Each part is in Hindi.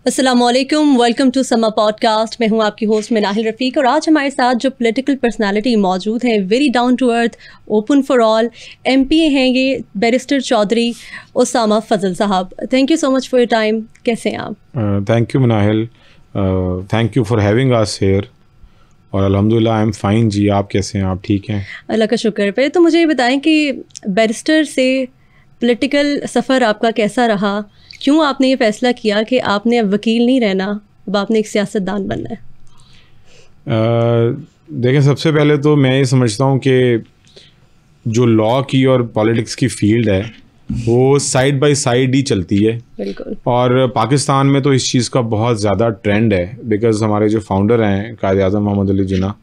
अस्सलामुअलैकुम, वेलकम टू समा पॉडकास्ट। मैं हूं आपकी होस्ट मिनाहिल रफ़ीक और आज हमारे साथ जो पॉलिटिकल पर्सनालिटी मौजूद हैं, very down to earth, open for all, MP हैं ये barrister Chaudhry Usama Fazal sahab. Thank you so much for your time. कैसे हैं आप? Thank you Minahil, thank you for having us here. और अल्हम्दुलिल्लाह आई एम फाइन जी। आप कैसे हैं? आप ठीक हैं? अल्लाह का शुक्र। पे तो मुझे ये बताएं कि बैरिस्टर से पॉलिटिकल सफ़र आपका कैसा रहा? क्यों आपने ये फ़ैसला किया कि आपने अब वकील नहीं रहना, अब आपने एक सियासतदान बनना है? देखें, सबसे पहले तो मैं ये समझता हूँ कि जो लॉ की और पॉलिटिक्स की फील्ड है वो साइड बाय साइड ही चलती है। बिल्कुल। और पाकिस्तान में तो इस चीज़ का बहुत ज़्यादा ट्रेंड है, बिकॉज हमारे जो फाउंडर हैं Quaid Azam Mohammad Ali Jinnah,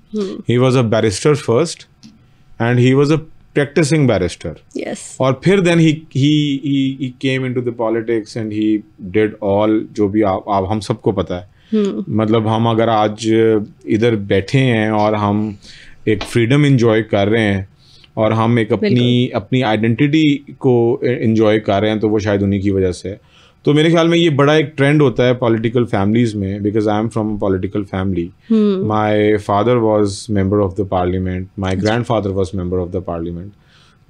he was a barrister first and he was a practicing barrister. Yes. और फिर then he came into the politics and he did all जो भी आप हम सबको पता है। मतलब हम अगर आज इधर बैठे हैं और हम एक फ्रीडम इंजॉय कर रहे हैं और हम एक अपनी आइडेंटिटी को इंजॉय कर रहे हैं तो वो शायद उन्हीं की वजह से है। तो मेरे ख्याल में ये बड़ा एक ट्रेंड होता है पॉलिटिकल फैमिलीज में, because I am from political family. My father was member of the parliament, my grandfather was member of the parliament.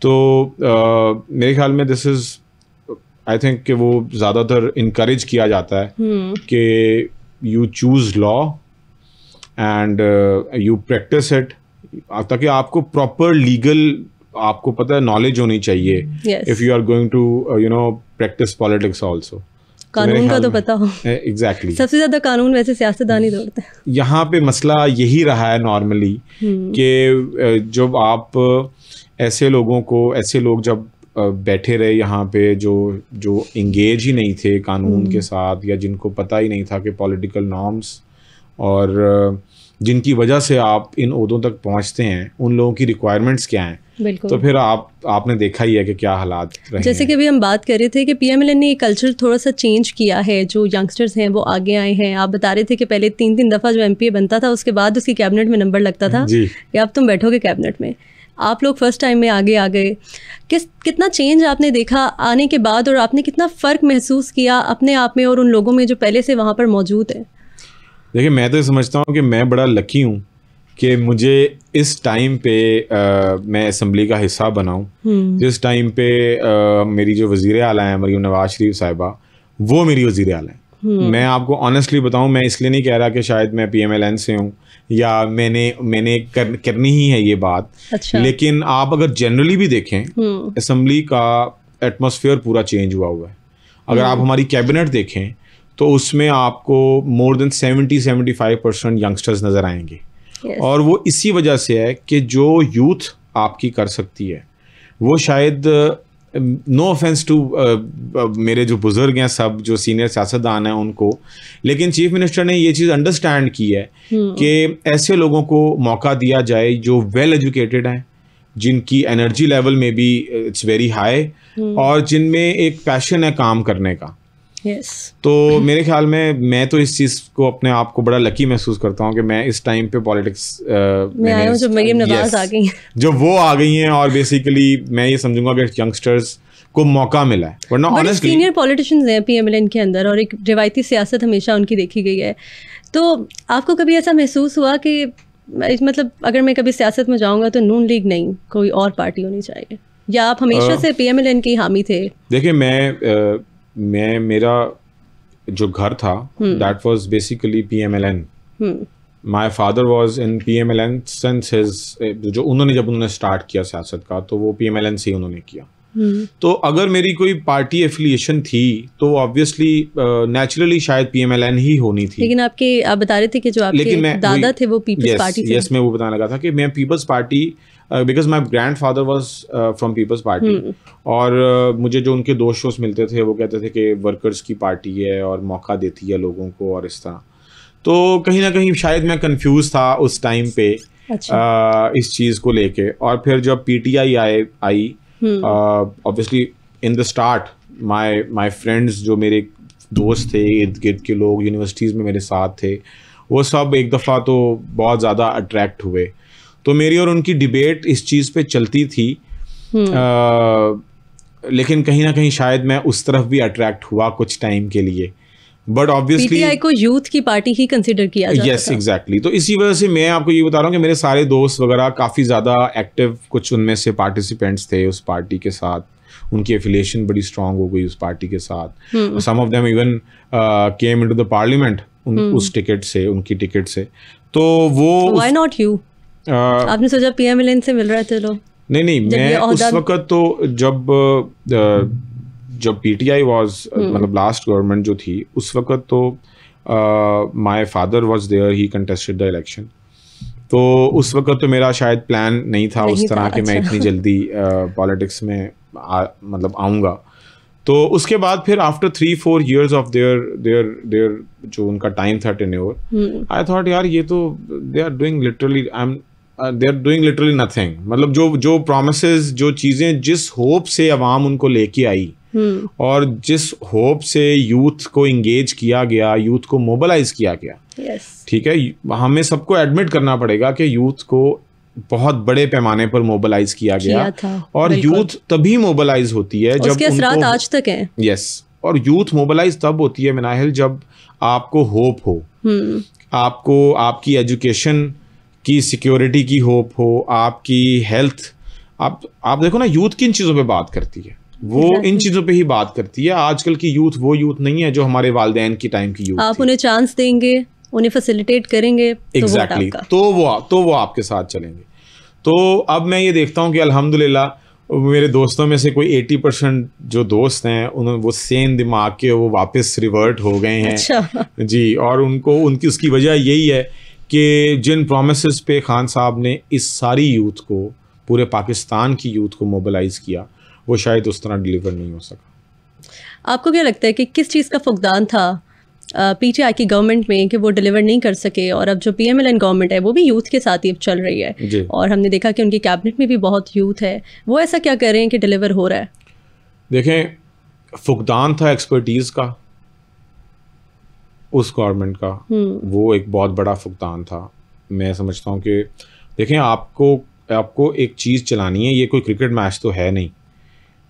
तो मेरे ख्याल में दिस इज, आई थिंक कि वो ज़्यादातर इनकरेज किया जाता है कि you choose law and you practice it, ताकि आपको प्रॉपर लीगल, आपको पता है, नॉलेज होनी चाहिए if you are going to practise politics also. कानून का तो पता हो। एग्जैक्टली। सबसे ज्यादा कानून वैसे सियासतदान ही तोड़ते हैं। यहाँ पे मसला यही रहा है नॉर्मली कि जब आप ऐसे लोग जब बैठे रहे यहाँ पे जो इंगेज ही नहीं थे कानून के साथ, या जिनको पता ही नहीं था कि पॉलिटिकल नॉर्म्स और जिनकी वजह से आप इन ओहदों तक पहुँचते हैं उन लोगों की रिक्वायरमेंट्स क्या हैं, तो फिर आपने देखा ही है कि क्या हालात रहे। जैसे कि अभी हम बात कर रहे थे कि पीएमएलएन ने ये कल्चर थोड़ा सा चेंज किया है, जो यंगस्टर्स हैं वो आगे आए हैं। आप बता रहे थे कि पहले 3 दफ़ा जो एमपी बनता था उसके बाद उसकी कैबिनेट में नंबर लगता था कि अब तुम बैठोगे कैबिनेट में। आप लोग फर्स्ट टाइम में आगे आ गए। कितना चेंज आपने देखा आने के बाद, और आपने कितना फ़र्क महसूस किया अपने आप में और उन लोगों में जो पहले से वहाँ पर मौजूद है? देखिए, मैं तो समझता हूँ कि मैं बड़ा लकी हूँ कि मुझे इस टाइम पे मैं असम्बली का हिस्सा बनाऊँ, जिस टाइम पे मेरी जो वज़ीर आला हैं मरीम नवाज शरीफ साहिबा, वो मेरी वज़ीर आला हैं। मैं आपको ऑनेस्टली बताऊं, मैं इसलिए नहीं कह रहा कि शायद मैं पीएमएलएन से हूं या मैंने करनी ही है ये बात। अच्छा। लेकिन आप अगर जनरली भी देखें, असम्बली का एटमॉस्फेयर पूरा चेंज हुआ है। अगर आप हमारी कैबिनेट देखें तो उसमें आपको मोर देन 70-75% यंगस्टर्स नज़र आएंगे। और वो इसी वजह से है कि जो यूथ आपकी कर सकती है वो शायद, नो ऑफेंस टू मेरे जो बुजुर्ग हैं, सब जो सीनियर सियासतदान हैं उनको, लेकिन चीफ मिनिस्टर ने ये चीज़ अंडरस्टैंड की है कि ऐसे लोगों को मौका दिया जाए जो वेल एजुकेटेड हैं, जिनकी एनर्जी लेवल में भी इट्स वेरी हाई, और जिनमें एक पैशन है काम करने का। तो मेरे ख्याल में मैं तो इस चीज़ को, अपने आप को बड़ा लकी महसूस करता हूँ कि मैं इस टाइम पे पॉलिटिक्स में आया हूँ, जब मरीम नवाज आ गई, जो वो आ गई हैं, और बेसिकली मैं ये समझूंगा कि यंगस्टर्स को मौका मिला है। वरना ऑनेस्टली सीनियर पॉलिटिशियंस हैं पीएमएलएन के अंदर और एक रिवायती सियासत हमेशा उनकी देखी गई है। तो आपको कभी ऐसा महसूस हुआ कि मतलब अगर मैं कभी सियासत में जाऊँगा तो नून लीग नहीं, कोई और पार्टी होनी चाहिए, या आप हमेशा से पीएमएलएन की हामी थे? देखिए, मैं मेरा जो घर था that was basically PMLN. My father was in PMLN since his, जब उन्होंने स्टार्ट किया सियासत का तो वो पीएमएलएन से ही उन्होंने किया। तो अगर मेरी कोई पार्टी एफिलिएशन थी तो ऑब्वियसली नेचुरली शायद पीएमएलएन ही होनी थी। लेकिन आप बता रहे थे कि जो आपके दादा थे वो पीपल्स पार्टी से। यस, मैं वो बताने लगा था कि मैं Peoples Party, because my grandfather was from Peoples Party, और मुझे जो उनके दोस्त शोस्त मिलते थे वो कहते थे कि वर्कर्स की पार्टी है और मौका देती है लोगों को और इस तरह। तो कहीं ना कहीं शायद मैं कंफ्यूज था उस टाइम पे। अच्छा। इस चीज़ को लेके। और फिर जब PTI I obviously in the start my friends, जो मेरे दोस्त थे, इर्द गिर्द के लोग यूनिवर्सिटीज़ में मेरे साथ थे, वो सब एक दफ़ा तो बहुत ज़्यादा अट्रैक्ट हुए। तो मेरी और उनकी डिबेट इस चीज़ पे चलती थी, लेकिन कहीं ना कहीं शायद मैं उस तरफ भी अट्रैक्ट हुआ कुछ टाइम के लिए। बट ऑब्वियसली पीटीआई को यूथ की पार्टी ही कंसिडर किया जाता था। Yes exactly. तो इसी वजह से मैं आपको ये बता रहा हूँ कि मेरे सारे दोस्त वगैरह काफ़ी ज़्यादा एक्टिव, कुछ उनमें से पार्टिसिपेंट्स थे उस पार्टी के साथ, उनकी एफिलिएशन बड़ी स्ट्रांग हो गई उस पार्टी के साथ। Some of them even came into the parliament उस टिकट से, उनकी टिकट से। तो वो व्हाई नॉट यू? आपने सोचा पीएमएलएन से मिल रहे थे लोग? नहीं, मैं उस वक्त तो जब पीटीआई वाज मतलब लास्ट गवर्नमेंट जो थी उस वक्त तो my father was there, he contested the election. तो उस वक्त तो मेरा शायद प्लान नहीं था उस तरह कि मैं इतनी जल्दी पॉलिटिक्स में मतलब आऊँगा। तो उसके बाद फिर आफ्टर 3-4 years ऑफ देयर जो उनका टाइम था टेन्योर, आई थॉट यार ये तो they are doing literally nothing. मतलब जो प्रोमिसेस, जो चीज़ें जिस होप से अवाम उनको लेके आई और जिस होप से यूथ को इंगेज किया गया, यूथ को मोबिलाइज किया गया, ठीक है, हमें सबको एडमिट करना पड़ेगा कि यूथ को बहुत बड़े पैमाने पर मोबिलाइज किया गया। और यूथ तभी मोबिलाइज होती है जब उसके असरात आज तक हैं। यस, और यूथ मोबिलाइज तब होती है मिनाहिल जब आपको होप हो, आपको आपकी एजुकेशन की सिक्योरिटी की होप हो, आपकी हेल्थ। आप देखो ना, यूथ किन चीज़ों पे बात करती है, वो इन चीज़ों पे ही बात करती है। आजकल की यूथ वो यूथ नहीं है जो हमारे वालिदैन की टाइम की यूथ आप उन्हें चांस देंगे, उन्हें फैसिलिटेट करेंगे, एग्जैक्टली, तो वो आपके साथ चलेंगे। तो अब मैं ये देखता हूँ कि अल्हम्दुलिल्लाह मेरे दोस्तों में से कोई 80% जो दोस्त हैं उन्होंने वो सेम दिमाग के वो वापस रिवर्ट हो गए हैं। अच्छा। जी, और उनकी उसकी वजह यही है कि जिन प्रोमिसेस पे खान साहब ने इस सारी यूथ को, पूरे पाकिस्तान की यूथ को मोबिलाइज किया, वो शायद उस तरह डिलीवर नहीं हो सका। आपको क्या लगता है कि किस चीज़ का फुकदान था पीटीआई की गवर्नमेंट में कि वो डिलीवर नहीं कर सके, और अब जो पीएमएलएन गवर्नमेंट है वो भी यूथ के साथ ही अब चल रही है, और हमने देखा कि उनकी कैबिनेट में भी बहुत यूथ है, वो ऐसा क्या कर रहे हैं कि डिलीवर हो रहा है? देखें, फुकदान था एक्सपर्टीज़ का उस गवर्नमेंट का, वो एक बहुत बड़ा फुकदान था। मैं समझता हूँ कि देखें, आपको एक चीज़ चलानी है, ये कोई क्रिकेट मैच तो है नहीं,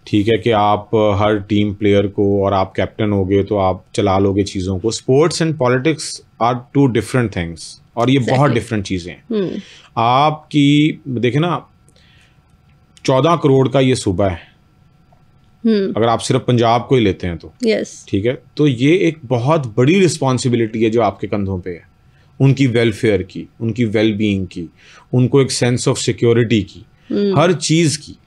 ठीक है, कि आप हर टीम प्लेयर को, और आप कैप्टन हो गए तो आप चला लोगे चीज़ों को। Sports and politics are two different things, और ये बहुत डिफरेंट चीज़ें हैं। आपकी देखें ना, 14 करोड़ का ये सूबा है, अगर आप सिर्फ पंजाब को ही लेते हैं तो, ठीक है, तो ये एक बहुत बड़ी रिस्पॉन्सिबिलिटी है जो आपके कंधों पे है, उनकी वेलफेयर की, उनकी वेलबींग की, उनको एक सेंस ऑफ सिक्योरिटी की, हर चीज़ की।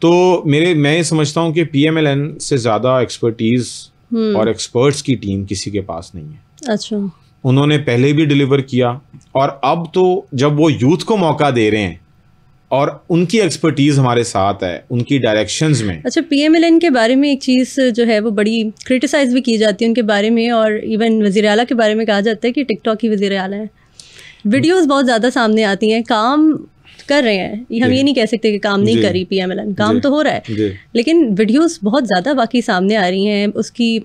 तो मैं ये समझता हूँ कि पीएमएलएन से ज़्यादा एक्सपर्टीज़ और एक्सपर्ट्स की टीम किसी के पास नहीं है। अच्छा। उन्होंने पहले भी डिलीवर किया, और अब तो जब वो यूथ को मौका दे रहे हैं और उनकी एक्सपर्टीज़ हमारे साथ है, उनकी डायरेक्शंस में। अच्छा, पीएमएलएन के बारे में एक चीज़ जो है वो बड़ी क्रिटिसाइज भी की जाती है उनके बारे में, और इवन वज़ीर आला के बारे में कहा जाता है कि टिकटॉक की वज़ीर आला है। वीडियोज़ बहुत ज़्यादा सामने आती हैं, काम कर रहे हैं, हम ये नहीं कह सकते कि काम नहीं करी पीएमएलएन, काम तो हो रहा है, लेकिन वीडियोस बहुत ज़्यादा बाकी सामने आ रही हैं उसकी।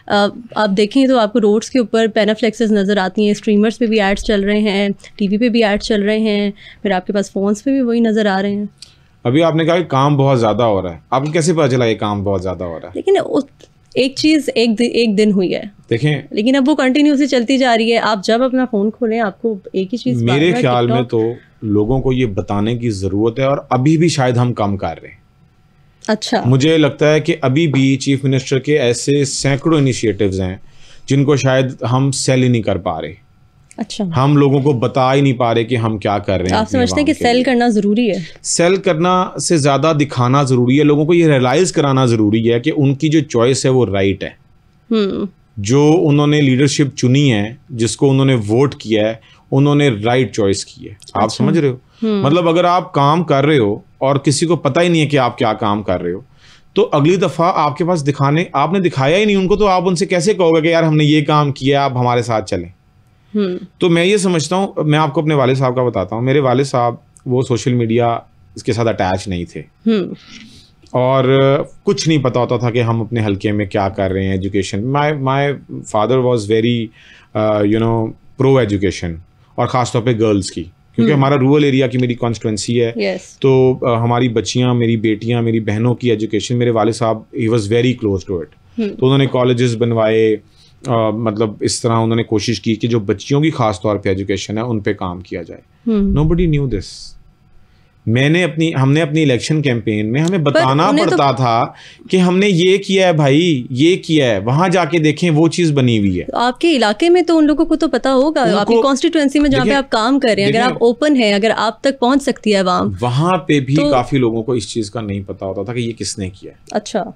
आप देखें तो आपको रोड्स के ऊपर पैनाफ्लेक्सेस नज़र आती हैं, स्ट्रीमर्स पे भी एड्स चल रहे हैं, टीवी पे भी एड्स चल रहे हैं, फिर आपके पास फ़ोन्स पे भी वही नज़र आ रहे हैं। अभी आपने कहा कि काम बहुत ज़्यादा हो रहा है, आपको कैसे पता चला ये काम बहुत ज़्यादा हो रहा है? लेकिन एक चीज़ एक दिन हुई है, देखें, लेकिन अब वो कंटिन्यूसली चलती जा रही है। आप जब अपना फ़ोन खोलें आपको एक ही चीज़, मेरे ख्याल में तो लोगों को ये बताने की ज़रूरत है, और अभी भी शायद हम कम कर रहे हैं। अच्छा, मुझे लगता है कि अभी भी चीफ मिनिस्टर के ऐसे सैकड़ों इनिशिएटिव्स हैं जिनको शायद हम सेल ही नहीं कर पा रहे। अच्छा, हम लोगों को बता ही नहीं पा रहे कि हम क्या कर रहे हैं। आप समझते हैं कि सेल करना ज़रूरी है? सेल करना से ज़्यादा दिखाना ज़रूरी है, लोगों को ये रियलाइज़ कराना ज़रूरी है कि उनकी जो चॉइस है वो राइट है, जो उन्होंने लीडरशिप चुनी है, जिसको उन्होंने वोट किया है, उन्होंने राइट चॉइस की है। आप समझ रहे हो? मतलब अगर आप काम कर रहे हो और किसी को पता ही नहीं है कि आप क्या काम कर रहे हो, तो अगली दफ़ा आपके पास आपने दिखाया ही नहीं उनको, तो आप उनसे कैसे कहोगे कि यार हमने ये काम किया, आप हमारे साथ चलें। तो मैं ये समझता हूँ, मैं आपको अपने वाले साहब का बताता हूँ। मेरे वाले साहब वो सोशल मीडिया इसके साथ अटैच नहीं थे, और कुछ नहीं पता होता था कि हम अपने हल्के में क्या कर रहे हैं। Education, my father was very pro education, और ख़ास तौर पे गर्ल्स की, क्योंकि हमारा रूरल एरिया की मेरी कॉन्स्टिट्यूंसी है। तो हमारी बच्चियाँ, मेरी बेटियाँ, मेरी बहनों की एजुकेशन, मेरे वाले साहब he was very close to it. तो उन्होंने कॉलेजेस बनवाए, मतलब इस तरह उन्होंने कोशिश की कि जो बच्चियों की खास तौर पे एजुकेशन है उन पे काम किया जाए। Nobody knew this. हमने अपनी इलेक्शन कैंपेन में हमें बताना पड़ता था कि हमने ये किया है भाई, ये किया है, वहां जाके देखें वो चीज बनी हुई है। आपके इलाके में तो उन लोगों को तो पता होगा, आपकी कॉन्स्टिट्यूएंसी में जहाँ पे आप काम कर रहे हैं, अगर आप ओपन है, अगर आप तक पहुंच सकती है आवाम, वहां पे भी काफी लोगों को इस चीज का नहीं पता होता था कि ये किसने किया है। अच्छा,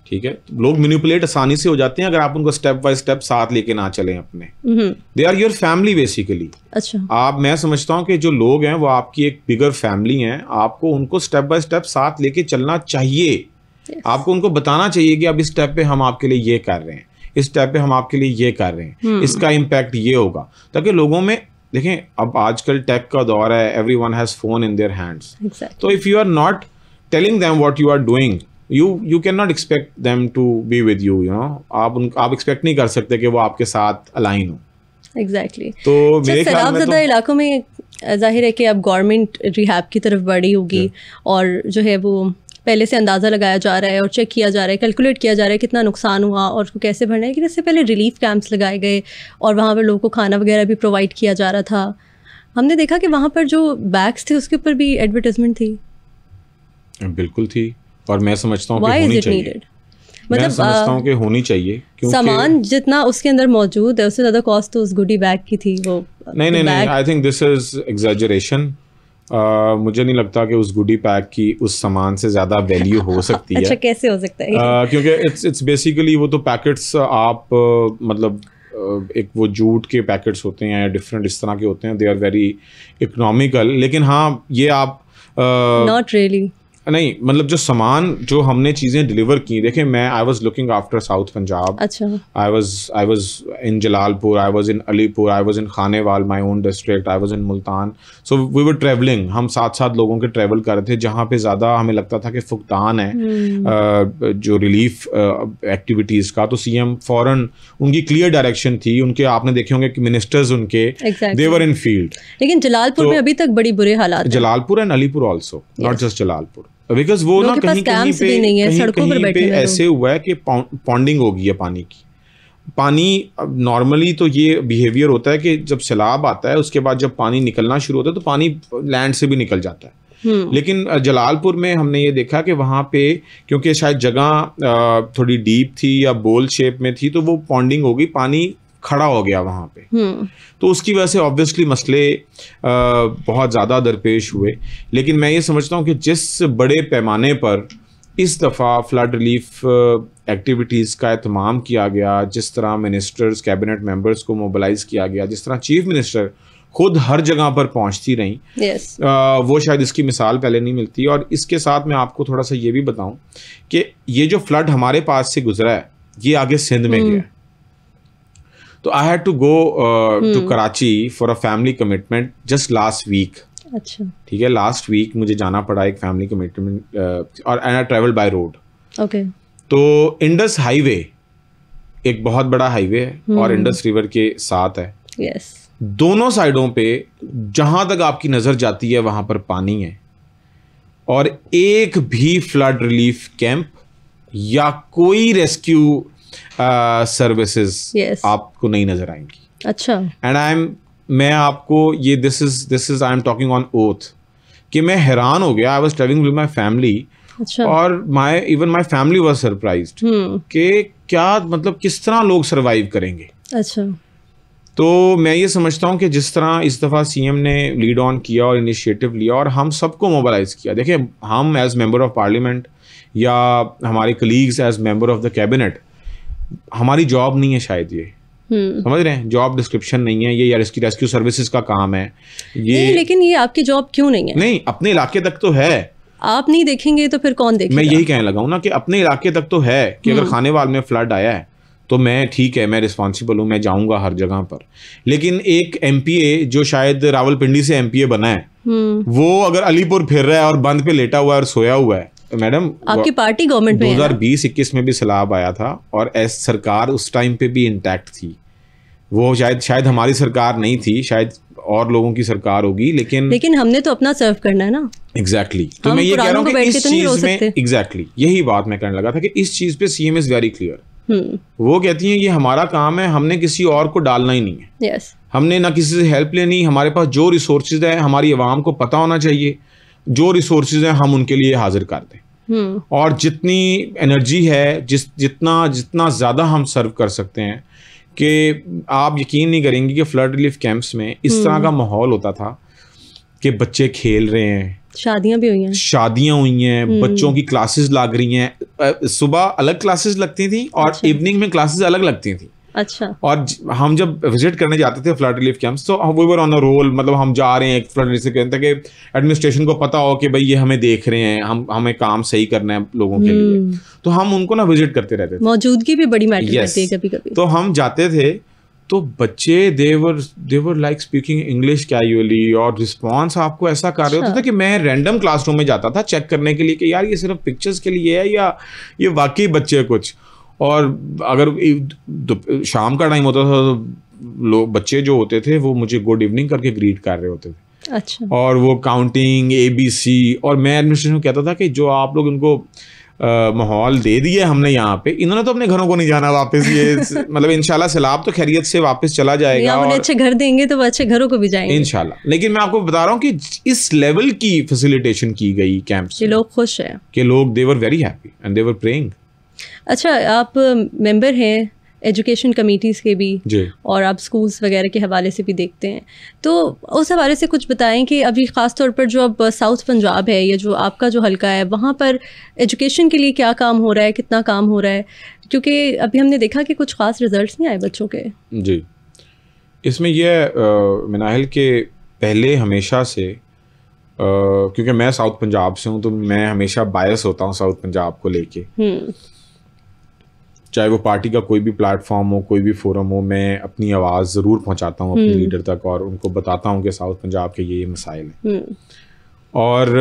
ठीक है, लोग मैनिपुलेट आसानी से हो जाते हैं अगर आप उनको स्टेप बाय स्टेप साथ लेके ना चलें अपने। They are your family basically. अच्छा, मैं समझता हूँ कि जो लोग हैं वो आपकी एक बिगर फैमिली हैं, आपको उनको स्टेप बाय स्टेप साथ लेके चलना चाहिए। आपको उनको बताना चाहिए कि अब इस स्टेप पे हम आपके लिए ये कर रहे हैं, इस स्टेप पे हम आपके लिए ये कर रहे हैं, इसका इम्पैक्ट ये होगा, ताकि लोगों में देखें। अब आजकल टेक का दौर है, everyone has phone in their hands. तो if you are not telling them what you are doing, you cannot expect them to be with you, you know। आप एक्सपेक्ट नहीं कर सकते कि वो आपके साथ अलाइन हो। एग्जैक्टली। तो मेरे ख्याल में तो इलाकों में जाहिर है कि अब गवर्नमेंट रिहैब की तरफ बढ़ी होगी, और जो है वो पहले से अंदाज़ा लगाया जा रहा है और चेक किया जा रहा है, कैलकुलेट किया जा रहा है कितना नुकसान हुआ और उसको कैसे भरना है। लेकिन इससे पहले रिलीफ कैंप्स लगाए गए और वहाँ पर लोगों को खाना वगैरह भी प्रोवाइड किया जा रहा था। हमने देखा कि वहाँ पर जो बैग्स थे उसके ऊपर भी एडवर्टाइजमेंट थी। बिल्कुल थी, और मैं समझता हूँ कि होनी चाहिए। मैं समझता हूँ कि होनी चाहिए, क्योंकि सामान जितना उसके अंदर मौजूद है उससे ज़्यादा कॉस्ट तो उस गुडी बैग की थी। वो नहीं, I think this is exaggeration. मुझे नहीं लगता कि उस गुडी पैक की उस सामान से ज़्यादा वैल्यू हो सकती है। अच्छा, कैसे हो सकता है? क्योंकि इट्स बेसिकली वो तो पैकेट्स आप मतलब एक वो जूट के पैकेट्स होते हैं या डिफरेंट इस तरह के होते हैं, दे आर वेरी इकोनॉमिकल। लेकिन हाँ, ये आप नॉट रियली नहीं, मतलब जो सामान जो हमने चीज़ें डिलीवर की, देखें मैं I was looking after south Punjab. अच्छा, I was in Jalalpur, I was in Alipur, I was in Khanewal, my own district, I was in Multan. So we were travelling, हम 7 लोगों के ट्रेवल कर रहे थे, जहाँ पे ज़्यादा हमें लगता था कि फुकदान है जो रिलीफ एक्टिविटीज़ का। तो CM फौरन उनकी क्लियर डायरेक्शन थी, उनके आपने देखे होंगे कि मिनिस्टर्स उनके दे वर इन फील्ड। लेकिन जलालपुर में अभी तक बड़ी बुरे हालात, Jalalpur and Alipur also, not just Jalalpur, because वो ना कहीं पे ऐसे हुआ है कि पॉन्डिंग हो गई है पानी की। पानी नॉर्मली तो ये बिहेवियर होता है कि जब सैलाब आता है उसके बाद जब पानी निकलना शुरू होता है तो पानी लैंड से भी निकल जाता है। लेकिन जलालपुर में हमने ये देखा कि वहाँ पे क्योंकि शायद जगह थोड़ी डीप थी या बोल शेप में थी, तो वो पॉन्डिंग हो गई, पानी खड़ा हो गया वहाँ पे। तो उसकी वजह से ऑब्वियसली मसले बहुत ज़्यादा दरपेश हुए। लेकिन मैं ये समझता हूँ कि जिस बड़े पैमाने पर इस दफ़ा फ्लड रिलीफ एक्टिविटीज़ का एहतमाम किया गया, जिस तरह मिनिस्टर्स, कैबिनेट मेंबर्स को मोबिलाइज़ किया गया, जिस तरह चीफ मिनिस्टर खुद हर जगह पर पहुँचती रहीं, वो शायद इसकी मिसाल पहले नहीं मिलती। और इसके साथ मैं आपको थोड़ा सा ये भी बताऊँ कि ये जो फ्लड हमारे पास से गुजरा है ये आगे सिंध में गया है। तो I had to go to Karachi for a family commitment just last week. अच्छा, ठीक है, लास्ट वीक मुझे जाना पड़ा एक फैमिली कमिटमेंट, और and I travel by road. Okay. तो इंडस हाईवे एक बहुत बड़ा हाईवे है और इंडस रिवर के साथ है। यस। दोनों साइडों पे जहां तक आपकी नजर जाती है वहां पर पानी है, और एक भी फ्लड रिलीफ कैंप या कोई रेस्क्यू सर्विसेज आपको नहीं नजर आएंगी। अच्छा। एंड मैं आपको ये this is I am talking on oath कि मैं हैरान हो गया। I was travelling with my family. अच्छा। और माय फैमिली वाज सरप्राइज्ड कि क्या मतलब किस तरह लोग सरवाइव करेंगे। अच्छा। तो मैं ये समझता हूँ कि जिस तरह इस दफ़ा CM ने लीड ऑन किया और इनिशिएटिव लिया और हम सबको मोबिलाइज किया। देखिए, हम एज मेंबर ऑफ पार्लियामेंट या हमारे colleagues as member of the cabinet, हमारी जॉब नहीं है शायद ये, समझ रहे हैं, जॉब डिस्क्रिप्शन नहीं है ये, या रेस्क्यू सर्विसेज का काम है ये। नहीं, लेकिन ये आपकी जॉब क्यों नहीं है? नहीं, अपने इलाके तक तो है। आप नहीं देखेंगे तो फिर कौन देखेगा? मैं यही कहने लगा हूं ना कि अपने इलाके तक तो है कि अगर खानेवाल में फ्लड आया है तो मैं ठीक है, मैं रिस्पॉन्सिबल हूँ, मैं जाऊंगा हर जगह पर। लेकिन एक MPA जो शायद रावलपिंडी से MPA बना है, वो अगर अलीपुर फिर रहा है और बंद पे लेटा हुआ है और सोया हुआ है, तो मैडम आपकी पार्टी गवर्नमेंट में 2020-21 में भी सैलाब आया था और सरकार उस टाइम पे भी इंटैक्ट थी। वो शायद हमारी सरकार नहीं थी, शायद और लोगों की सरकार होगी, लेकिन हमने तो अपना सर्व करना है ना। एग्जैक्टली। तो मैं ये कह रहा हूँ कि इस चीज में एग्जैक्टली यही बात मैं कहने लगा था कि इस चीज पे CM इज वेरी क्लियर वो कहती हैं कि हमारा काम है, हमने किसी और को डालना ही नहीं है। yes. हमने ना किसी से हेल्प लेनी, हमारे पास जो रिसोर्सेज है हमारी आवाम को पता होना चाहिए, जो रिसोर्सेज हैं हम उनके लिए हाजिर कर दें। और जितनी एनर्जी है, जितना ज़्यादा हम सर्व कर सकते हैं, कि आप यकीन नहीं करेंगे कि फ्लड रिलीफ कैंप्स में इस तरह का माहौल होता था कि बच्चे खेल रहे हैं, शादियां हुई हैं, बच्चों की क्लासेस लग रही हैं, सुबह अलग क्लासेस लगती थी और इवनिंग में क्लासेस अलग लगती थी। अच्छा। और हम जब विजिट करने जाते थे फ्लड रिलीफ कैंप्स, तो we were on a roll, मतलब हम जा रहे हैं एक फ्लड रिलीफ कैंप, कि एडमिनिस्ट्रेशन को पता हो कि भाई ये हमें देख रहे हैं, हमें काम सही करना है लोगों के लिए, तो हम उनको ना विजिट करते रहते थे। मौजूदगी भी बड़ी मैटर करती है कभी-कभी। तो हम जाते थे तो बच्चे they were like speaking English casually, और रिस्पॉन्स आपको ऐसा कर रहे होता था कि मैं रैंडम क्लासरूम में जाता था चेक करने के लिए कि यार ये सिर्फ पिक्चर्स के लिए है या ये वाकई बच्चे कुछ। और अगर शाम का टाइम होता था तो लोग बच्चे जो होते थे वो मुझे गुड इवनिंग करके ग्रीट कर रहे होते थे। अच्छा। और वो काउंटिंग ABC, और मैं एडमिनिस्ट्रेशन को कहता था कि जो आप लोग इनको माहौल दे दिया हमने यहाँ पे, इन्होंने तो अपने घरों को नहीं जाना वापस, ये मतलब इंशाल्लाह सैलाब तो खैरियत से वापस चला जाएगा, और अच्छे घर देंगे तो वो अच्छे घरों को भी जाएंगे इंशाल्लाह। लेकिन मैं आपको बता रहा हूँ कि इस लेवल की फैसिलिटेशन की गई कैंप्स में, लोग खुश हैं कि लोग they were very happy and they were praying. अच्छा, आप मेंबर हैं एजुकेशन कमेटीज़ के भी जी, और आप स्कूल्स वगैरह के हवाले से भी देखते हैं, तो उस हवाले से कुछ बताएं कि अभी ख़ास तौर पर जो अब साउथ पंजाब है या जो आपका जो हलका है, वहाँ पर एजुकेशन के लिए क्या काम हो रहा है, कितना काम हो रहा है? क्योंकि अभी हमने देखा कि कुछ ख़ास रिजल्ट्स नहीं आए बच्चों के। जी, इसमें यह मिनाहिल के पहले हमेशा से, क्योंकि मैं साउथ पंजाब से हूँ तो मैं हमेशा बायस होता हूँ साउथ पंजाब को लेके, चाहे वो पार्टी का कोई भी प्लेटफॉर्म हो, कोई भी फोरम हो, मैं अपनी आवाज़ ज़रूर पहुंचाता हूं अपने लीडर तक और उनको बताता हूं कि साउथ पंजाब के ये मसाइल हैं। और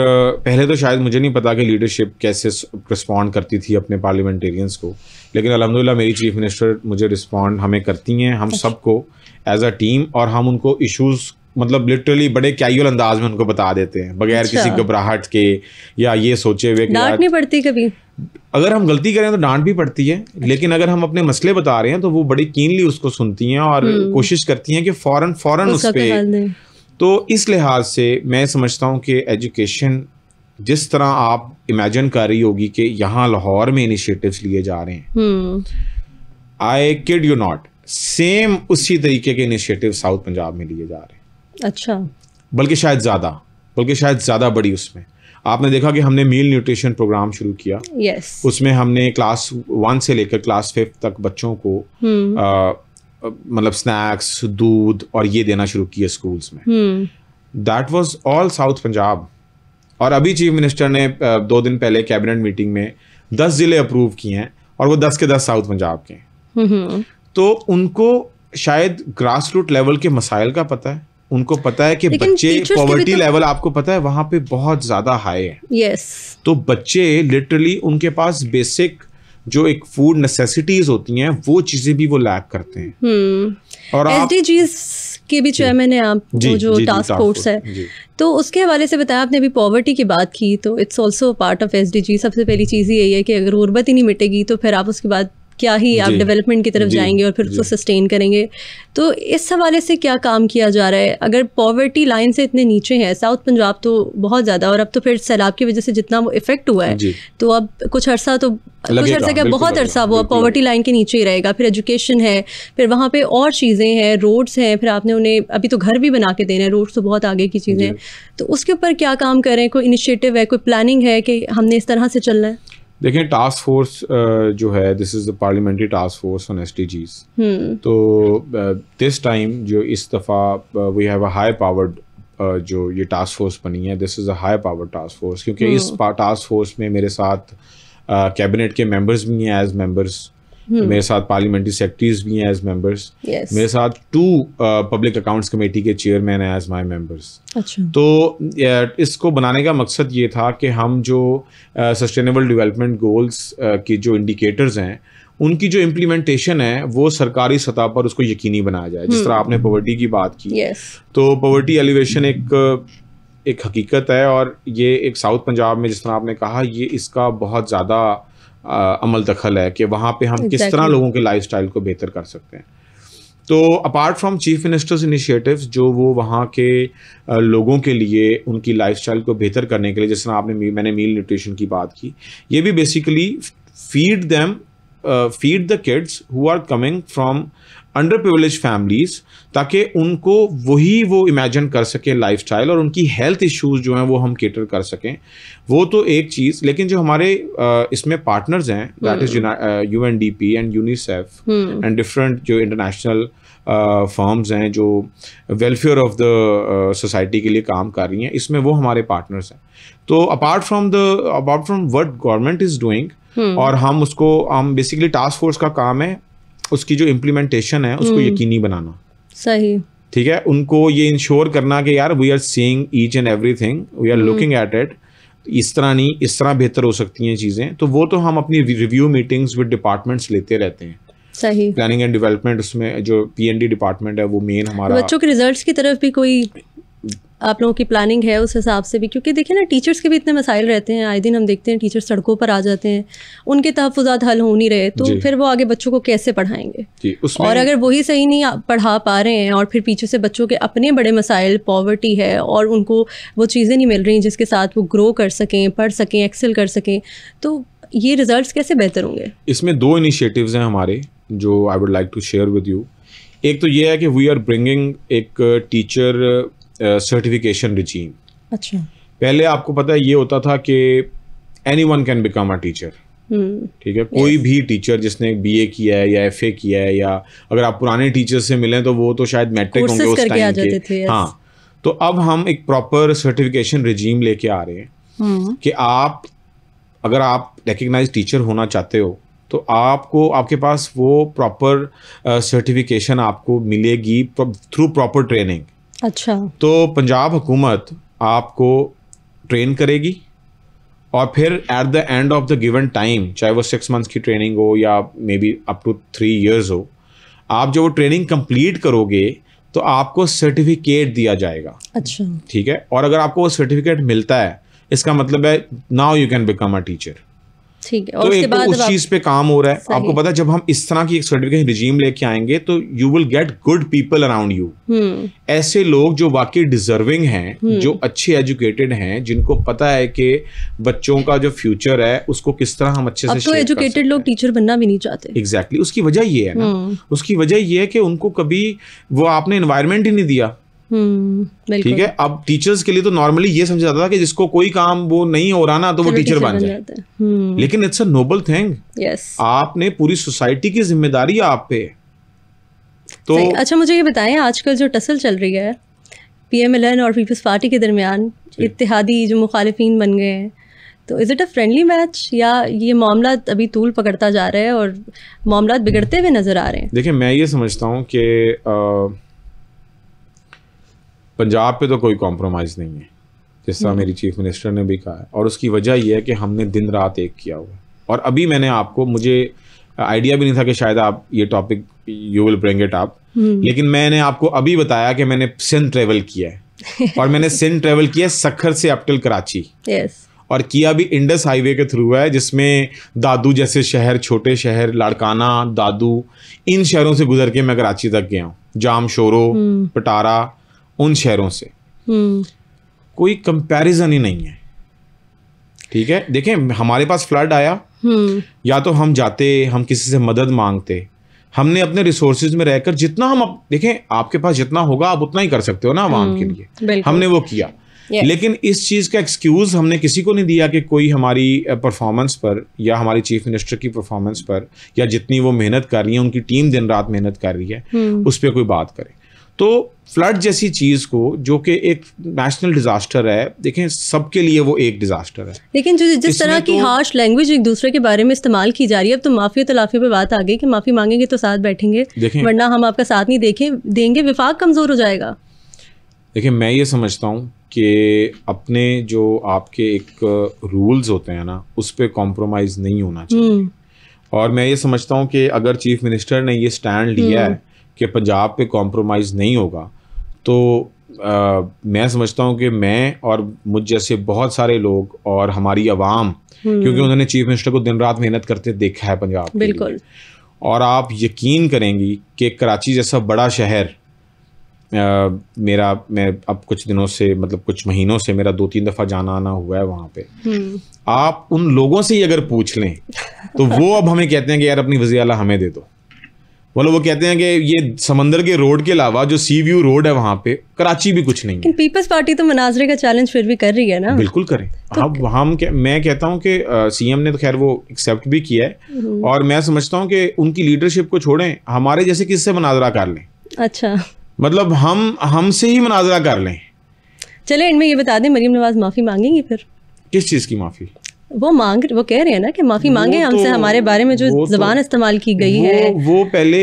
पहले तो शायद मुझे नहीं पता कि लीडरशिप कैसे रिस्पॉन्ड करती थी अपने पार्लियामेंटेरियंस को, लेकिन अल्हम्दुलिल्लाह मेरी चीफ मिनिस्टर मुझे रिस्पॉन्ड हमें करती हैं, हम सबको एज अ टीम, और हम उनको इशूज़ मतलब लिटरली बड़े कैजुअल अंदाज में उनको बता देते हैं, बगैर किसी घबराहट के या ये सोचे हुए कि डांट नहीं पड़ती कभी। अगर हम गलती करें तो डांट भी पड़ती है, लेकिन अगर हम अपने मसले बता रहे हैं तो वो बड़ी कीनली उसको सुनती हैं और कोशिश करती हैं कि फौरन उस पे। तो इस लिहाज से मैं समझता हूँ कि एजुकेशन जिस तरह आप इमेजिन कर रही होगी कि यहाँ लाहौर में इनिशिएटिव्स लिए जा रहे हैं, I kid you not, same उसी तरीके के इनिशिएटिव साउथ पंजाब में लिए जा रहे हैं। अच्छा। बल्कि शायद ज़्यादा बड़ी। उसमें आपने देखा कि हमने मील न्यूट्रिशन प्रोग्राम शुरू किया। yes. उसमें हमने क्लास 1 से लेकर क्लास 5 तक बच्चों को मतलब स्नैक्स, दूध और ये देना शुरू किया स्कूल्स में। That was all south Punjab. और अभी चीफ मिनिस्टर ने 2 दिन पहले कैबिनेट मीटिंग में 10 ज़िले अप्रूव किए हैं और वो 10 के 10 साउथ पंजाब के हैं। तो उनको शायद ग्रास रूट लेवल के मसाइल का पता है, उनको पता है कि बच्चे पॉवर्टी लेवल आपको पता है वहां पे बहुत ज्यादा हाई है। yes. तो बच्चे लिटरली उनके पास बेसिक जो एक फूड नेसेसिटीज होती हैं वो चीजें भी वो लैक करते हैं। और SDGs के भी चेयरमैन है आप, वो जो टास्क फोर्स है, तो उसके हवाले से बताया आपने। अभी पॉवर्टी की बात की तो it's also part of SDG। सबसे पहली चीज़ यही है कि अगर गुर्बत ही नहीं मिटेगी तो फिर आप उसके बाद क्या ही आप डेवलपमेंट की तरफ जाएंगे और फिर उसको सस्टेन करेंगे। तो इस हवाले से क्या काम किया जा रहा है? अगर पॉवर्टी लाइन से इतने नीचे है साउथ पंजाब तो बहुत ज़्यादा, और अब तो फिर सैलाब की वजह से जितना वो इफेक्ट हुआ है तो अब कुछ अरसा क्या बहुत अरसा वो पॉवर्टी लाइन के नीचे ही रहेगा। फिर एजुकेशन है, फिर वहाँ पे और चीज़ें हैं, रोड्स हैं, फिर आपने उन्हें अभी तो घर भी बना के देना है, रोड्स तो बहुत आगे की चीज़ें हैं। तो उसके ऊपर क्या काम कर रहे हैं? कोई इनिशिएटिव है, कोई प्लानिंग है कि हमने इस तरह से चलना है? देखें, टास्क फोर्स जो है, this is the parliamentary task force on SDGs। तो दिस टाइम जो इस दफ़ा we have a high powered जो ये टास्क फोर्स बनी है, this is a high powered task force, क्योंकि इस टास्क फोर्स में मेरे साथ कैबिनेट के मेंबर्स भी हैं एज मेंबर्स, मेरे साथ पार्लियामेंट्री सेक्रेटरीज भी हैं एज मेंबर्स, मेरे साथ 2 पब्लिक अकाउंट्स कमेटी के चेयरमैन हैं एज माय मेंबर्स। अच्छा। तो इसको बनाने का मकसद ये था कि हम जो सस्टेनेबल डेवलपमेंट गोल्स की जो इंडिकेटर्स हैं उनकी जो इम्प्लीमेंटेशन है वो सरकारी सतह पर उसको यकीनी बनाया जाए। जिस तरह आपने पॉवर्टी की बात की, तो पॉवर्टी एलिवेशन एक हकीकत है, और ये एक साउथ पंजाब में जिस तरह आपने कहा ये इसका बहुत ज़्यादा अमल दखल है कि वहाँ पे हम किस तरह लोगों के लाइफस्टाइल को बेहतर कर सकते हैं। तो apart from chief ministers initiatives जो वो वहाँ के लोगों के लिए उनकी लाइफस्टाइल को बेहतर करने के लिए, जैसे मैंने मील न्यूट्रिशन की बात की, ये भी basically feed the kids who are coming from under privilege families, ताकि उनको वो इमेजिन कर सके लाइफस्टाइल, और उनकी हेल्थ इश्यूज जो हैं वो हम केटर कर सकें। वो तो एक चीज़, लेकिन जो हमारे इसमें पार्टनर्स हैं, that is UNDP and UNICEF and different जो इंटरनेशनल फर्म्स हैं जो वेलफेयर ऑफ द सोसाइटी के लिए काम कर रही हैं, इसमें वो हमारे पार्टनर्स हैं। तो apart from what government is doing, और हम बेसिकली टास्क फोर्स का काम है उसकी जो इम्प्लीमेंटेशन है उसको यकीनी बनाना। सही, ठीक है, उनको ये इंश्योर करना कि यार we are seeing each and everything, we are looking at it, इस तरह नहीं, इस तरह बेहतर हो सकती हैं चीज़ें। तो वो तो हम अपनी रिव्यू मीटिंग्स विद डिपार्टमेंट्स लेते रहते हैं। सही, प्लानिंग एंड डेवलपमेंट, उसमें जो PND डिपार्टमेंट है वो मेन हमारा। बच्चों के रिजल्ट्स की तरफ भी कोई आप लोगों की प्लानिंग है उस हिसाब से भी? क्योंकि देखिए ना, टीचर्स के भी इतने मसाइल रहते हैं, आए दिन हम देखते हैं टीचर सड़कों पर आ जाते हैं, उनके तहफ़्फ़ुज़ात हल हो नहीं रहे, तो फिर वो आगे बच्चों को कैसे पढ़ाएंगे? और अगर वही सही नहीं पढ़ा पा रहे हैं और फिर पीछे से बच्चों के अपने बड़े मसाइल, पॉवर्टी है, और उनको वो चीज़ें नहीं मिल रही जिसके साथ वो ग्रो कर सकें, पढ़ सकें, एक्सेल कर सकें, तो ये रिजल्ट्स कैसे बेहतर होंगे? इसमें 2 इनिशिएटिव्स हैं हमारे जो I would like to share with you. एक तो ये है कि वी आर ब्रिंगिंग एक टीचर सर्टिफिकेशन रिजीम। अच्छा, पहले आपको पता है ये होता था कि anyone can become a teacher, ठीक है, कोई भी टीचर जिसने BA किया है या FA किया है, या अगर आप पुराने टीचर से मिलें तो वो तो शायद मैट्रिक होंगे उस टाइम के। हाँ, तो अब हम एक प्रॉपर सर्टिफिकेशन रिजीम लेके आ रहे हैं कि अगर आप रिकग्नाइज टीचर होना चाहते हो तो आपके पास वो प्रॉपर सर्टिफिकेशन आपको मिलेगी थ्रू प्रॉपर ट्रेनिंग। अच्छा, तो पंजाब हुकूमत आपको ट्रेन करेगी, और फिर at the end of the given time, चाहे वो 6 मंथ्स की ट्रेनिंग हो या may be up to 3 years हो, आप जब वो ट्रेनिंग कंप्लीट करोगे तो आपको सर्टिफिकेट दिया जाएगा। अच्छा, ठीक है, और अगर आपको वो सर्टिफिकेट मिलता है, इसका मतलब है now you can become a teacher. ठीक है, और तो एक तो उस चीज पे काम हो रहा है। आपको पता है, जब हम इस तरह की एक सर्टिफिकेशन रिजीम लेके आएंगे तो you will get good people around you, ऐसे लोग जो वाकई डिजर्विंग हैं, जो अच्छे एजुकेटेड हैं, जिनको पता है कि बच्चों का जो फ्यूचर है उसको किस तरह हम अच्छे से शेप कर सकते हैं। एजुकेटेड लोग टीचर बनना भी नहीं चाहते। एग्जैक्टली, उसकी वजह ये है ना, उसकी वजह ये है कि उनको कभी वो आपने एनवायरमेंट ही नहीं दिया। ठीक है, अब टीचर्स के लिए तो नॉर्मली ये समझा जाता था कि जिसको कोई काम वो नहीं हो रहा ना तो वो टीचर बन जाए, लेकिन इट्स अ नोबल थिंग। आपने पूरी सोसाइटी की जिम्मेदारी आप पे। तो अच्छा, मुझे ये बताएं, आजकल जो टसल चल रही है PMLN और पीपल्स पार्टी के दरमियान, इत्तेहादी जो मुखालिफिन बन गए हैं, तो is it a friendly match या ये मामला अभी तूल पकड़ता जा रहा है और मामला बिगड़ते हुए नजर आ रहे हैं? देखिए, मैं ये समझता हूँ कि पंजाब पे तो कोई कॉम्प्रोमाइज़ नहीं है, जिस तरह मेरी चीफ मिनिस्टर ने भी कहा है, और उसकी वजह यह है कि हमने दिन रात एक किया हुआ है। और अभी मुझे आइडिया भी नहीं था कि शायद आप ये topic you will bring it up, लेकिन मैंने आपको अभी बताया कि मैंने सिंध ट्रेवल किया है और मैंने सिंध ट्रेवल किया सखर से अप टिल कराची। और किया भी इंडस हाईवे के थ्रू है, जिसमें दादू जैसे शहर, छोटे शहर, लाड़काना, दादू, इन शहरों से गुजर के मैं कराची तक गया हूँ, जाम शोरो, पटारा, उन शहरों से। कोई कंपैरिजन ही नहीं है। ठीक है, देखें, हमारे पास फ्लड आया, या तो हम जाते, हम किसी से मदद मांगते, हमने अपने रिसोर्सेज में रहकर जितना देखें, आपके पास जितना होगा आप उतना ही कर सकते हो ना आवाम के लिए, हमने वो किया। लेकिन इस चीज का एक्सक्यूज हमने किसी को नहीं दिया कि कोई हमारी परफॉर्मेंस पर या हमारी चीफ मिनिस्टर की परफॉर्मेंस पर या जितनी वो मेहनत कर रही है, उनकी टीम दिन रात मेहनत कर रही है, उस पर कोई बात करे। तो फ्लड जैसी चीज को, जो कि एक नेशनल डिजास्टर है, देखें सबके लिए वो एक डिजास्टर है, लेकिन जिस तरह की हार्श लैंग्वेज एक दूसरे के बारे में इस्तेमाल की जा रही है, अब तो माफी तलाफी पे बात आ गई कि माफी मांगेंगे तो साथ बैठेंगे, वरना हम आपका साथ नहीं देंगे, विफाक कमजोर हो जाएगा। देखिए, मैं ये समझता हूँ कि अपने जो आपके एक रूल्स होते हैं ना, उस पर कॉम्प्रोमाइज नहीं होना चाहिए। और मैं ये समझता हूँ कि अगर चीफ मिनिस्टर ने ये स्टैंड लिया है कि पंजाब पे कॉम्प्रोमाइज़ नहीं होगा, तो मैं समझता हूँ कि मैं और मुझ जैसे बहुत सारे लोग और हमारी आवाम, क्योंकि उन्होंने चीफ मिनिस्टर को दिन रात मेहनत करते देखा है पंजाब के बिल्कुल लिए, और आप यकीन करेंगी कि कराची जैसा बड़ा शहर, मैं अब कुछ दिनों से, मतलब कुछ महीनों से मेरा 2-3 दफ़ा जाना आना हुआ है वहाँ पे, आप उन लोगों से ही अगर पूछ लें तो वो अब हमें कहते हैं कि यार अपनी वज़ीर आला हमें दे दो। बोलो, वो कहते हैं कि ये समंदर के रोड के अलावा जो सी व्यू रोड है वहाँ पे कराची भी कुछ नहीं है। पीपल्स पार्टी तो मनाजरे का चैलेंज फिर भी कर रही है ना। बिल्कुल करें। तो मैं कहता हूँ कि सीएम ने तो खैर वो एक्सेप्ट भी किया है, और मैं समझता हूँ कि उनकी लीडरशिप को छोड़ें, हमारे जैसे किससे मुनाजरा कर लें। अच्छा, मतलब हमसे ही मुनाजरा कर लें। चले इनमें ये बता दें, मरीम नवाज माफी मांगेंगी फिर? किस चीज की माफी? वो कह रहे हैं ना कि माफी मांगे हमसे, हमारे बारे में जो जबान इस्तेमाल की गई है। वो पहले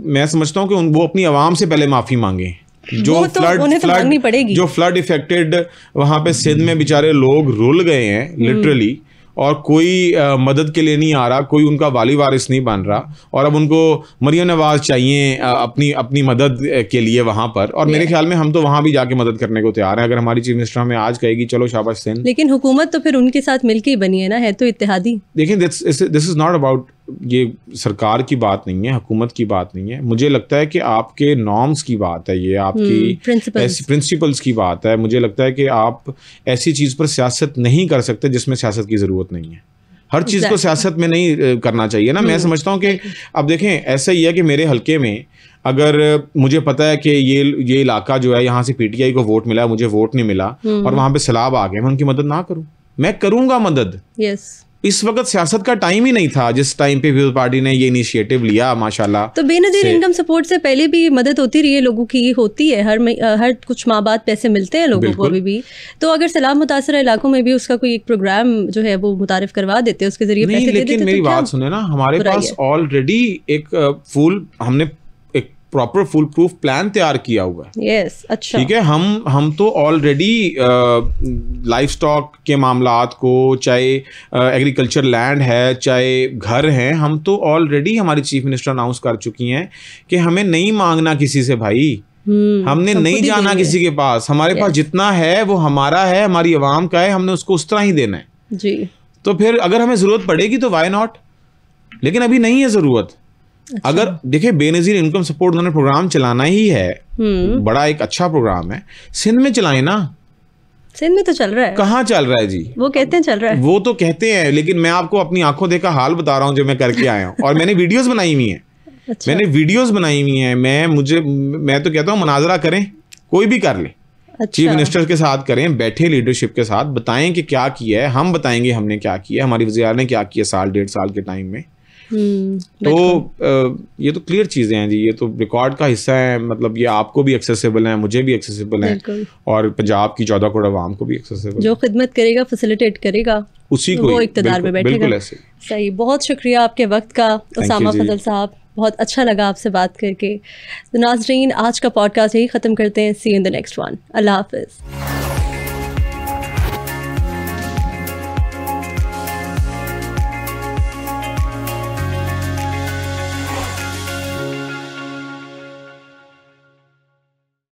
मैं समझता हूँ कि वो अपनी आवाम से पहले माफी मांगे। जो फ्लड इफेक्टेड वहां पे सिंध में बेचारे लोग रुल गए हैं लिटरली, और कोई मदद के लिए नहीं आ रहा, कोई उनका वाली वारिस नहीं बन रहा, और अब उनको मरियम नवाज चाहिए अपनी मदद के लिए वहां पर। और मेरे ख्याल में हम तो वहां भी जाके मदद करने को तैयार हैं, अगर हमारी चीफ मिनिस्टर हमें आज कहेगी चलो शाबाश सिंध। लेकिन हुकूमत तो फिर उनके साथ मिलके ही बनी है ना, है तो इत्तेहादी। देखिए, दिस इज नॉट अबाउट, ये सरकार की बात नहीं है, हुकूमत की बात नहीं है। मुझे लगता है कि आपके नॉर्म्स की बात है, ये आपकी ऐसी प्रिंसिपल्स की बात है। मुझे लगता है कि आप ऐसी चीज़ पर सियासत नहीं कर सकते जिसमें सियासत की ज़रूरत नहीं है। हर चीज़ को सियासत में नहीं करना चाहिए ना। मैं समझता हूँ कि अब देखें, ऐसा ही है कि मेरे हल्के में अगर मुझे पता है कि ये इलाका जो है, यहाँ से पीटीआई को वोट मिला, मुझे वोट नहीं मिला, और वहाँ पे सैलाब आ गए, मैं उनकी मदद ना करूँ? मैं करूँगा मदद। इस वक्त सियासत का टाइम ही नहीं था जिस टाइम पे पीपल्स पार्टी ने ये इनिशिएटिव लिया, माशाल्लाह। तो बेनजीर इनकम सपोर्ट से पहले भी मदद होती रही है लोगों की, होती है हर कुछ माह बाद पैसे मिलते हैं लोगों को अभी भी। तो अगर सैलाब मुतासर इलाकों में भी उसका कोई एक प्रोग्राम जो है वो मुतारिफ करवा देते, उसके जरिए पैसे दे देते। लेकिन मेरी बात सुने ना, हमारे पास ऑलरेडी एक हमने प्रॉपर फुल प्रूफ प्लान तैयार किया हुआ है। यस, अच्छा, ठीक है। हम तो ऑलरेडी लाइफ स्टॉक के मामलात को, चाहे एग्रीकल्चर लैंड है, चाहे घर है, हम तो ऑलरेडी हमारी चीफ मिनिस्टर अनाउंस कर चुकी हैं कि हमें नहीं मांगना किसी से भाई, हमने नहीं जाना किसी के पास। हमारे पास जितना है वो हमारा है, हमारी आवाम का है, हमने उसको उस तरह ही देना है जी। तो फिर अगर हमें जरूरत पड़ेगी तो वाई नॉट, लेकिन अभी नहीं है जरूरत। अच्छा। अगर देखिए, बेनजीर इनकम सपोर्ट उन्होंने प्रोग्राम चलाना ही है, बड़ा एक अच्छा प्रोग्राम है, सिंध में चलाए ना। सिंध में तो चल रहा है। कहाँ चल रहा है जी? वो कहते हैं चल रहा है। वो तो कहते हैं, लेकिन मैं आपको अपनी आंखों देखा हाल बता रहा हूँ जो मैं करके आया हूँ, और मैंने वीडियोस बनाई हुई हैं। अच्छा। मैंने वीडियोस बनाई हुई हैं। मैं तो कहता हूँ मुनाजरा करें, कोई भी कर ले। अच्छा। चीफ मिनिस्टर के साथ करें, बैठे लीडरशिप के साथ, बताएं कि क्या किया है, हम बताएंगे हमने क्या किया, हमारी वज़ीर ने क्या किया 1.5 साल के टाइम में। तो ये तो क्लियर चीजें हैं जी, ये तो रिकॉर्ड का हिस्सा है। मतलब ये आपको भी एक्सेसिबल है, मुझे भी एक्सेसिबल है, और पंजाब की 14 करोड़ आवाम को भी एक्सेसिबल। जो खिदमत करेगा, फैसिलिटेट करेगा, उसी को वो इक़्तिदार में बैठेगा। बिल्कुल ऐसे। सही, बहुत शुक्रिया आपके वक्त का उसामा फजल साहब, बहुत अच्छा लगा आपसे बात करके। तो नाज़रीन, आज का पॉडकास्ट यही ख़त्म करते हैं। See you in the next one. Allah हाफ़िज़।